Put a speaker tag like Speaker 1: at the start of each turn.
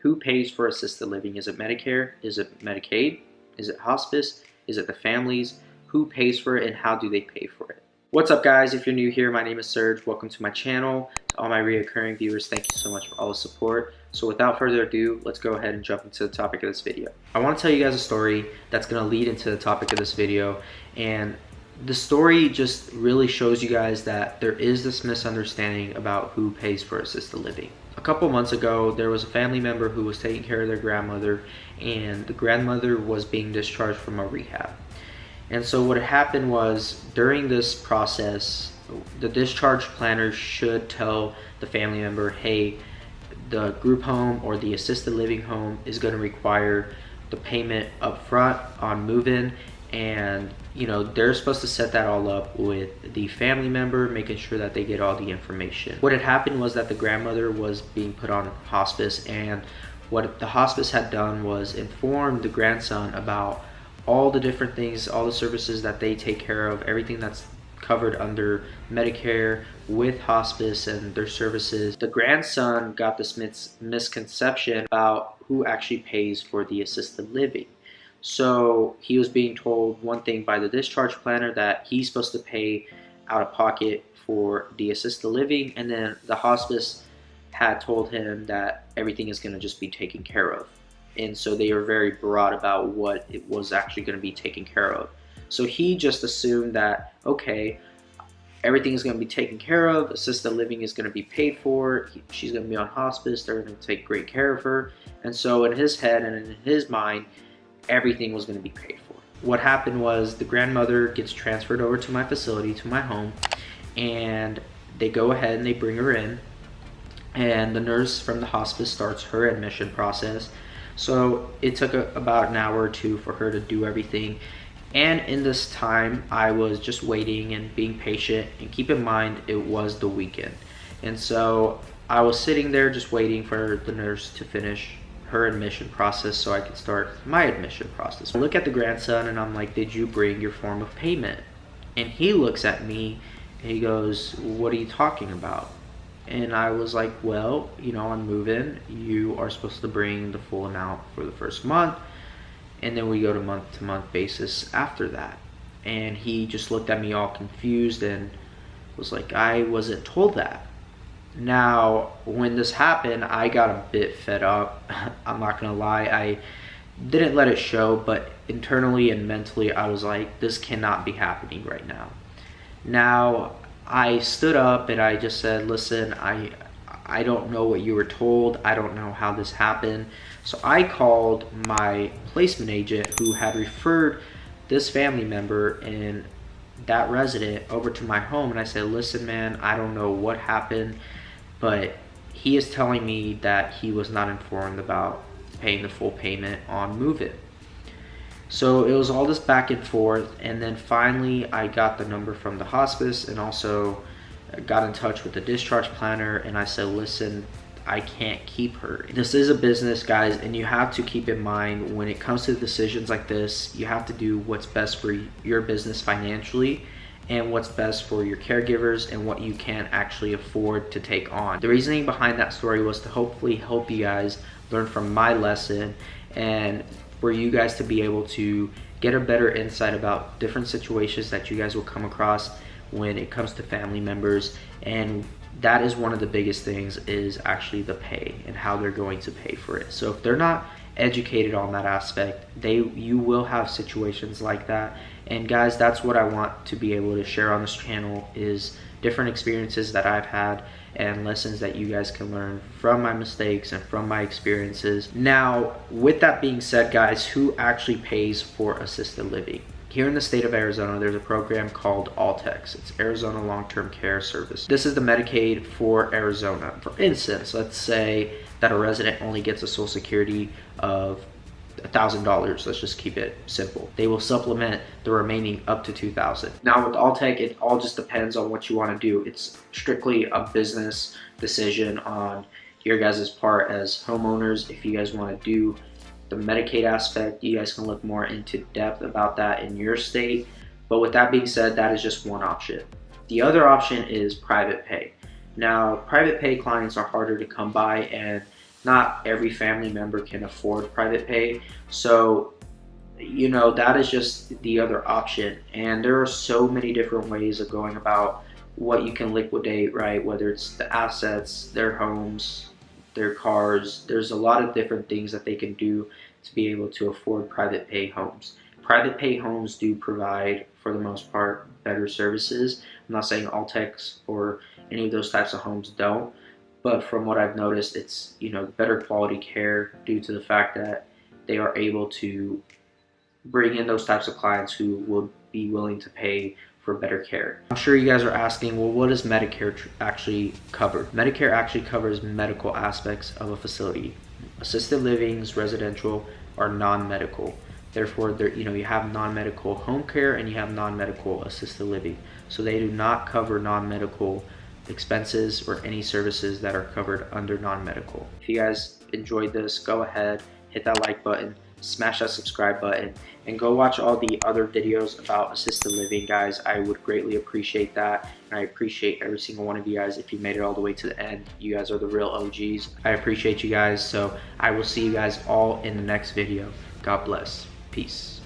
Speaker 1: Who pays for assisted living? Is it Medicare? Is it Medicaid? Is it hospice? Is it the families? Who pays for it and how do they pay for it? What's up, guys? If you're new here, my name is Serge. Welcome to my channel. To all my reoccurring viewers, thank you so much for all the support. So without further ado, let's go ahead and jump into the topic of this video. I want to tell you guys a story that's going to lead into the topic of this video, and the story just really shows you guys that there is this misunderstanding about who pays for assisted living. A couple months ago, there was a family member who was taking care of their grandmother, and the grandmother was being discharged from a rehab. And so what happened was, during this process, the discharge planner should tell the family member, hey, the group home or the assisted living home is going to require the payment up front on move-in, and they're supposed to set that all up with the family member, making sure that they get all the information. What had happened was that the grandmother was being put on hospice, and what the hospice had done was inform the grandson about all the different things, all the services that they take care of, everything that's covered under Medicare with hospice and their services. The grandson got this misconception about who actually pays for the assisted living. So he was being told one thing by the discharge planner, that he's supposed to pay out of pocket for the assisted living, and then the hospice had told him that everything is going to just be taken care of. And so they were very broad about what it was actually going to be taken care of. So he just assumed that, okay, everything is going to be taken care of, assisted living is going to be paid for, she's going to be on hospice, they're going to take great care of her. And so in his head and in his mind, everything was going to be paid for. What happened was the grandmother gets transferred over to my facility, to my home, and they go ahead and they bring her in, and the nurse from the hospice starts her admission process. So it took about an hour or two for her to do everything. And in this time, I was just waiting and being patient, and keep in mind, it was the weekend. And so I was sitting there just waiting for the nurse to finish her admission process so I could start my admission process. I look at the grandson and I'm like, did you bring your form of payment? And he looks at me and he goes, what are you talking about? And I was like, well, on move-in, you are supposed to bring the full amount for the first month, and then we go to month basis after that. And he just looked at me all confused and was like, I wasn't told that. Now, when this happened, I got a bit fed up. I'm not gonna lie, I didn't let it show, but internally and mentally, I was like, this cannot be happening right now. Now, I stood up and I just said, listen, I don't know what you were told. I don't know how this happened. So I called my placement agent who had referred this family member and that resident over to my home, and I said, listen, man, I don't know what happened, but he is telling me that he was not informed about paying the full payment on move-in. So it was all this back and forth, and then finally I got the number from the hospice and also got in touch with the discharge planner, and I said, listen, I can't keep her. This is a business, guys, and you have to keep in mind, when it comes to decisions like this, you have to do what's best for your business financially and what's best for your caregivers and what you can actually afford to take on. The reasoning behind that story was to hopefully help you guys learn from my lesson, and for you guys to be able to get a better insight about different situations that you guys will come across when it comes to family members. And that is one of the biggest things, is actually the pay and how they're going to pay for it. So if they're not educated on that aspect, you will have situations like that. And guys, that's what I want to be able to share on this channel, is different experiences that I've had and lessons that you guys can learn from my mistakes and from my experiences. Now, with that being said, guys, who actually pays for assisted living? Here in the state of Arizona, there's a program called Altex. It's Arizona Long-Term Care Service. This is the Medicaid for Arizona. For instance, let's say that a resident only gets a Social Security of $1,000. Let's just keep it simple. They will supplement the remaining up to $2,000. Now with Alltech, it all just depends on what you want to do. It's strictly a business decision on your guys' part as homeowners. If you guys want to do the Medicaid aspect, you guys can look more into depth about that in your state. But with that being said, that is just one option. The other option is private pay. Now, private pay clients are harder to come by, and not every family member can afford private pay. So, you know, that is just the other option. And there are so many different ways of going about what you can liquidate, right? Whether it's the assets, their homes, their cars. There's a lot of different things that they can do to be able to afford private pay homes. Private pay homes do provide, for the most part, better services. I'm not saying Altex or any of those types of homes don't, but from what I've noticed, it's, you know, better quality care due to the fact that they are able to bring in those types of clients who will be willing to pay for better care. I'm sure you guys are asking, well, what does Medicare actually cover? Medicare actually covers medical aspects of a facility. Assisted livings, residential, are non-medical. Therefore, you know, you have non-medical home care and you have non-medical assisted living. So they do not cover non-medical expenses or any services that are covered under non-medical. If you guys enjoyed this, go ahead, hit that like button, smash that subscribe button, and go watch all the other videos about assisted living, guys. I would greatly appreciate that, and I appreciate every single one of you guys. If you made it all the way to the end, you guys are the real OGs. I appreciate you guys, so I will see you guys all in the next video. God bless. Peace.